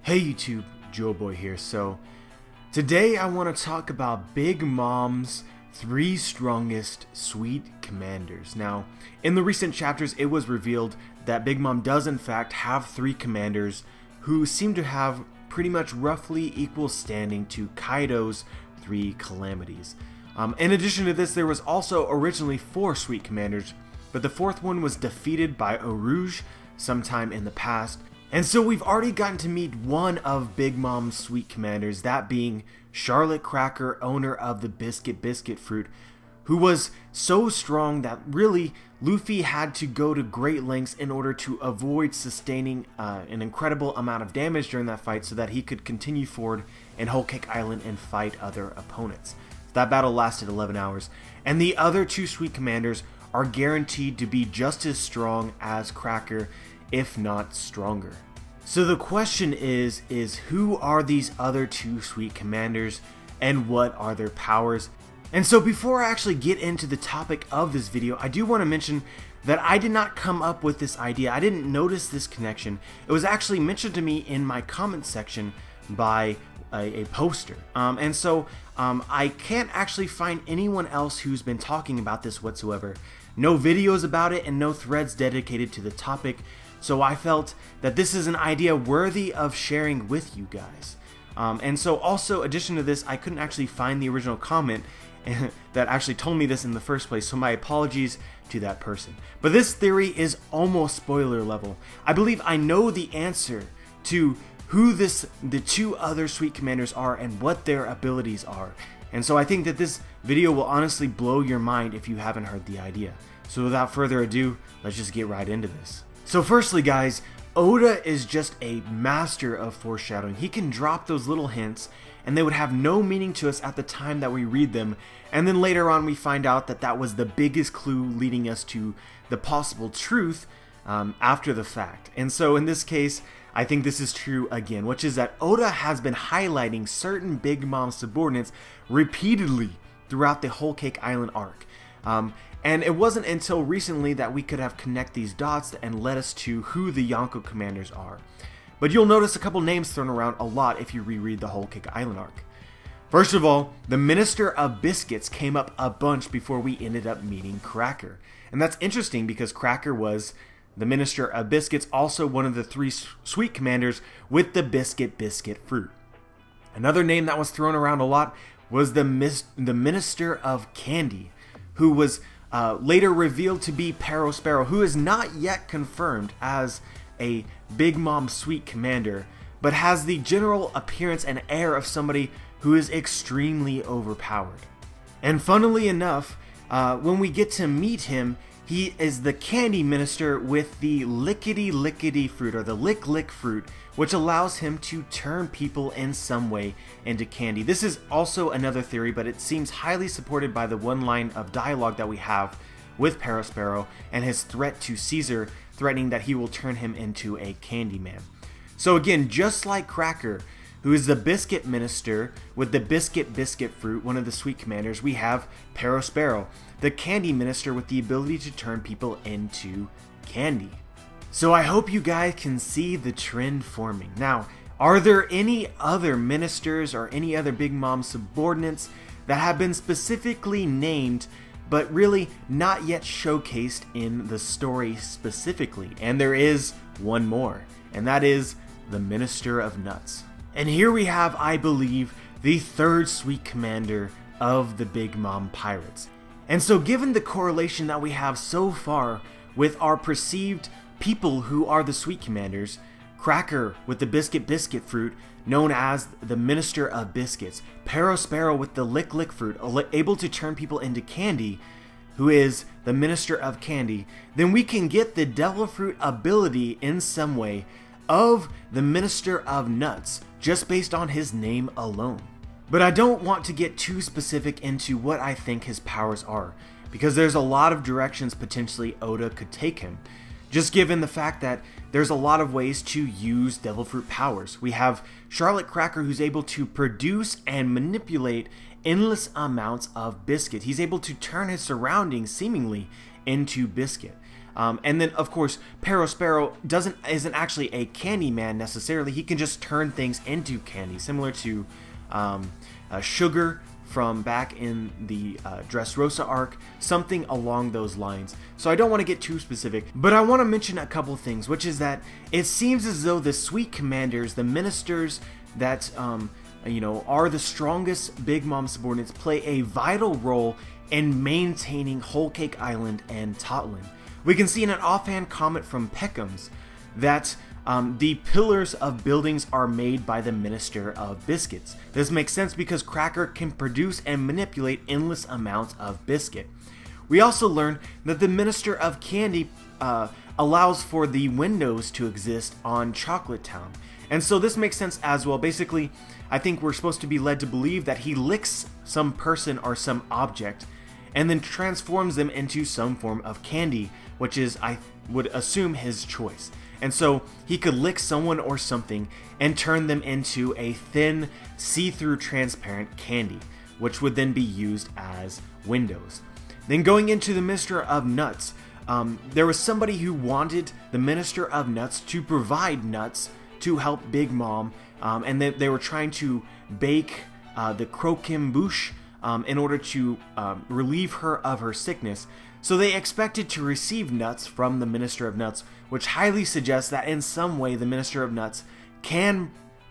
Hey YouTube, Joe Boy here. So today I want to talk about Big Mom's 3 strongest sweet commanders. Now, in the recent chapters it was revealed that Big Mom does in fact have 3 commanders who seem to have pretty much roughly equal standing to Kaido's 3 calamities. In addition to this, there was also originally 4 sweet commanders, but the 4th one was defeated by Rouge sometime in the past. And so we've already gotten to meet one of Big Mom's sweet commanders, that being Charlotte Cracker, owner of the Biscuit Fruit, who was so strong that really Luffy had to go to great lengths in order to avoid sustaining an incredible amount of damage during that fight so that he could continue forward in Whole Cake Island and fight other opponents. That battle lasted 11 hours, and the other 2 sweet commanders are guaranteed to be just as strong as Cracker, if not stronger. So the question is who are these other 2 sweet commanders and what are their powers? And so before I actually get into the topic of this video, I do want to mention that I did not come up with this idea. I didn't notice this connection. It was actually mentioned to me in my comment section by a poster. I can't actually find anyone else who's been talking about this whatsoever. No videos about it and no threads dedicated to the topic. So I felt that this is an idea worthy of sharing with you guys. Addition to this, I couldn't actually find the original comment that actually told me this in the first place, so my apologies to that person. But this theory is almost spoiler level. I believe I know the answer to who the 2 other sweet commanders are and what their abilities are. And so I think that this video will honestly blow your mind if you haven't heard the idea. So without further ado, let's just get right into this. So firstly guys, Oda is just a master of foreshadowing. He can drop those little hints and they would have no meaning to us at the time that we read them, and then later on we find out that that was the biggest clue leading us to the possible truth after the fact. And so in this case, I think this is true again, which is that Oda has been highlighting certain Big Mom subordinates repeatedly throughout the Whole Cake Island arc. And it wasn't until recently that we could have connect these dots and led us to who the Yonko commanders are. But you'll notice a couple names thrown around a lot if you reread the Whole Cake Island arc. First of all, the Minister of Biscuits came up a bunch before we ended up meeting Cracker. And that's interesting because Cracker was the Minister of Biscuits, also one of the 3 sweet commanders with the Biscuit Fruit. Another name that was thrown around a lot was the Minister of Candy, who was later revealed to be Sparrow, who is not yet confirmed as a Big Mom sweet commander, but has the general appearance and air of somebody who is extremely overpowered. And funnily enough, when we get to meet him, he is the Candy Minister with the Lickety Fruit, or the Lick Fruit, which allows him to turn people in some way into candy. This is also another theory, but it seems highly supported by the one line of dialogue that we have with Sparrow and his threat to Caesar, threatening that he will turn him into a candy man. So again, just like Cracker, who is the Biscuit Minister with the Biscuit Fruit, one of the sweet commanders, we have Sparrow, the Candy Minister with the ability to turn people into candy. So I hope you guys can see the trend forming. Now, are there any other ministers or any other Big Mom subordinates that have been specifically named but really not yet showcased in the story specifically? And there is one more, and that is the Minister of Nuts. And here we have, I believe, the 3rd sweet commander of the Big Mom Pirates. And so given the correlation that we have so far with our perceived people who are the sweet commanders, Cracker with the Biscuit Fruit, known as the Minister of Biscuits, Sparrow with the Lick Fruit, able to turn people into candy, who is the Minister of Candy, then we can get the Devil Fruit ability in some way of the Minister of Nuts, just based on his name alone. But I don't want to get too specific into what I think his powers are, because there's a lot of directions potentially Oda could take him. Just given the fact that there's a lot of ways to use Devil Fruit powers. We have Charlotte Cracker, who's able to produce and manipulate endless amounts of biscuit. He's able to turn his surroundings seemingly into biscuit. And then, of course, Sparrow isn't actually a candy man necessarily. He can just turn things into candy, similar to Sugar from back in the Dressrosa arc, something along those lines. So I don't want to get too specific, but I want to mention a couple things, which is that it seems as though the Sweet Commanders, the ministers that are the strongest Big Mom subordinates, play a vital role in maintaining Whole Cake Island and Totland. We can see in an offhand comment from Peckham's that the pillars of buildings are made by the Minister of Biscuits. This makes sense because Cracker can produce and manipulate endless amounts of biscuit. We also learn that the Minister of Candy allows for the windows to exist on Chocolate Town. And so this makes sense as well. Basically, I think we're supposed to be led to believe that he licks some person or some object and then transforms them into some form of candy, which is, I would assume, his choice. And so he could lick someone or something and turn them into a thin, see-through transparent candy, which would then be used as windows. Then going into the Minister of Nuts, there was somebody who wanted the Minister of Nuts to provide nuts to help Big Mom, and they were trying to bake the croquembouche in order to relieve her of her sickness. So they expected to receive nuts from the Minister of Nuts, which highly suggests that in some way the Minister of Nuts can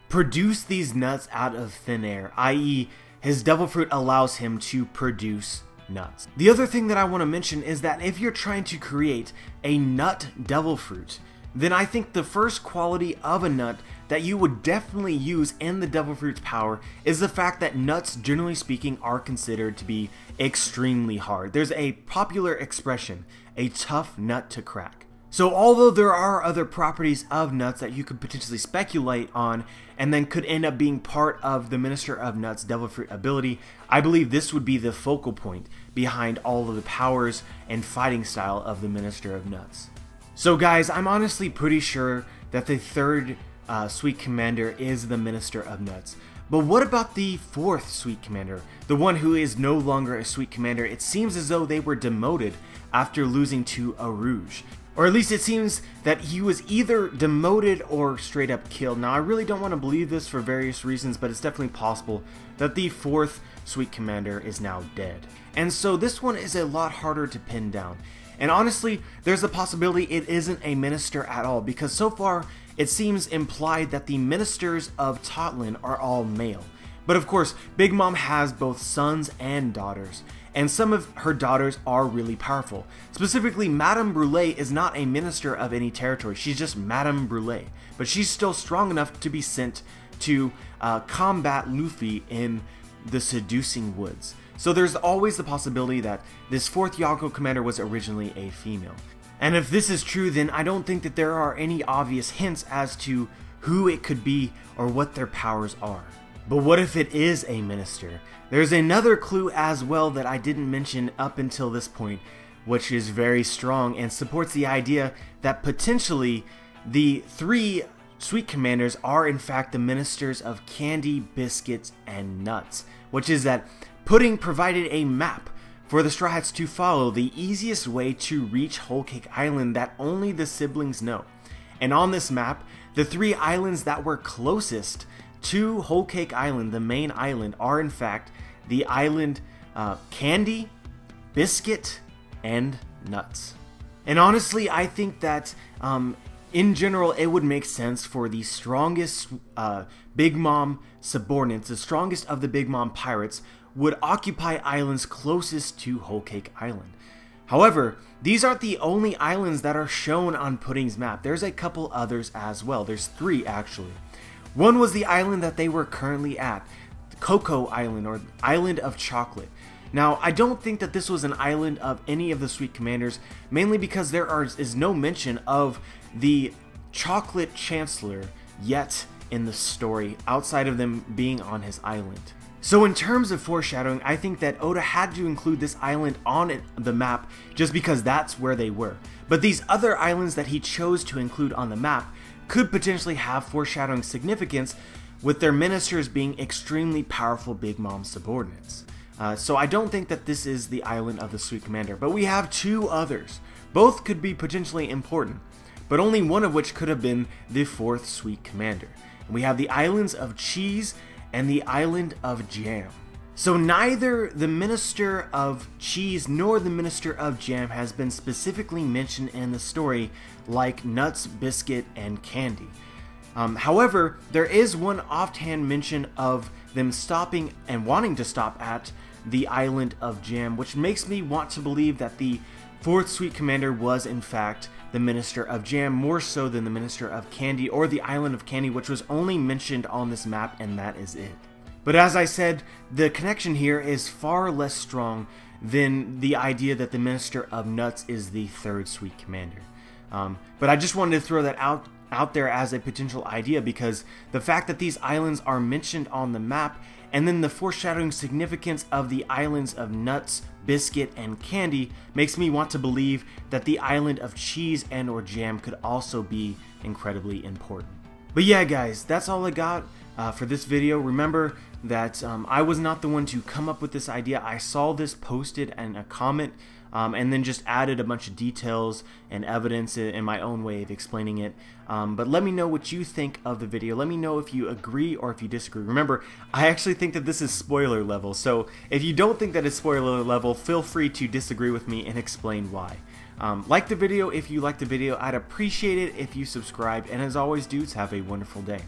produce these nuts out of thin air, i.e. his devil fruit allows him to produce nuts. The other thing that I want to mention is that if you're trying to create a nut devil fruit, then I think the first quality of a nut that you would definitely use in the devil fruit's power is the fact that nuts, generally speaking, are considered to be extremely hard. There's a popular expression, a tough nut to crack. So although there are other properties of nuts that you could potentially speculate on and then could end up being part of the Minister of Nuts' devil fruit ability, I believe this would be the focal point behind all of the powers and fighting style of the Minister of Nuts. So guys, I'm honestly pretty sure that the third Sweet Commander is the Minister of Nuts. But what about the fourth Sweet Commander? The one who is no longer a Sweet Commander. It seems as though they were demoted after losing to Arouge. Or at least it seems that he was either demoted or straight up killed. Now I really don't want to believe this for various reasons, but it's definitely possible that the fourth Sweet Commander is now dead. And so this one is a lot harder to pin down. And honestly, there's a possibility it isn't a minister at all, because so far it seems implied that the ministers of Totland are all male. But of course, Big Mom has both sons and daughters, and some of her daughters are really powerful. Specifically, Madame Brûlée is not a minister of any territory, she's just Madame Brûlée. But she's still strong enough to be sent to combat Luffy in the Seducing Woods. So there's always the possibility that this fourth Yonko commander was originally a female. And if this is true, then I don't think that there are any obvious hints as to who it could be or what their powers are. But what if it is a minister? There's another clue as well that I didn't mention up until this point, which is very strong and supports the idea that potentially the three Sweet Commanders are in fact the ministers of candy, biscuits, and nuts, which is that Pudding provided a map for the Straw Hats to follow, the easiest way to reach Whole Cake Island that only the siblings know. And on this map, the three islands that were closest to Whole Cake Island, the main island, are in fact the island Candy, Biscuit, and Nuts. And honestly, I think that in general, it would make sense for the strongest Big Mom subordinates, the strongest of the Big Mom pirates, would occupy islands closest to Whole Cake Island. However, these aren't the only islands that are shown on Pudding's map. There's a couple others as well. There's three actually. One was the island that they were currently at, Cocoa Island, or Island of Chocolate. Now, I don't think that this was an island of any of the Sweet Commanders, mainly because there is no mention of the Chocolate Chancellor yet in the story, outside of them being on his island. So in terms of foreshadowing, I think that Oda had to include this island on the map just because that's where they were. But these other islands that he chose to include on the map could potentially have foreshadowing significance, with their ministers being extremely powerful Big Mom subordinates. So I don't think that this is the island of the Sweet Commander, but we have two others. Both could be potentially important, but only one of which could have been the fourth sweet commander. And we have the islands of cheese and the island of jam. So neither the Minister of Cheese nor the Minister of Jam has been specifically mentioned in the story like nuts, biscuit, and candy. However, there is one offhand mention of them stopping and wanting to stop at the island of jam, which makes me want to believe that the fourth sweet commander was in fact the Minister of Jam, more so than the Minister of Candy or the island of candy, which was only mentioned on this map, and that is it. But as I said, the connection here is far less strong than the idea that the Minister of Nuts is the third sweet commander. But I just wanted to throw that out there as a potential idea, because the fact that these islands are mentioned on the map, and then the foreshadowing significance of the islands of nuts, biscuit, and candy makes me want to believe that the island of cheese and or jam could also be incredibly important. But yeah guys, that's all I got for this video. Remember that I was not the one to come up with this idea. I saw this posted in a comment and then just added a bunch of details and evidence in my own way of explaining it. But let me know what you think of the video. Let me know if you agree or if you disagree. Remember, I actually think that this is spoiler level, so if you don't think that it's spoiler level, feel free to disagree with me and explain why. Like the video if you liked the video. I'd appreciate it if you subscribed, and as always, dudes, have a wonderful day.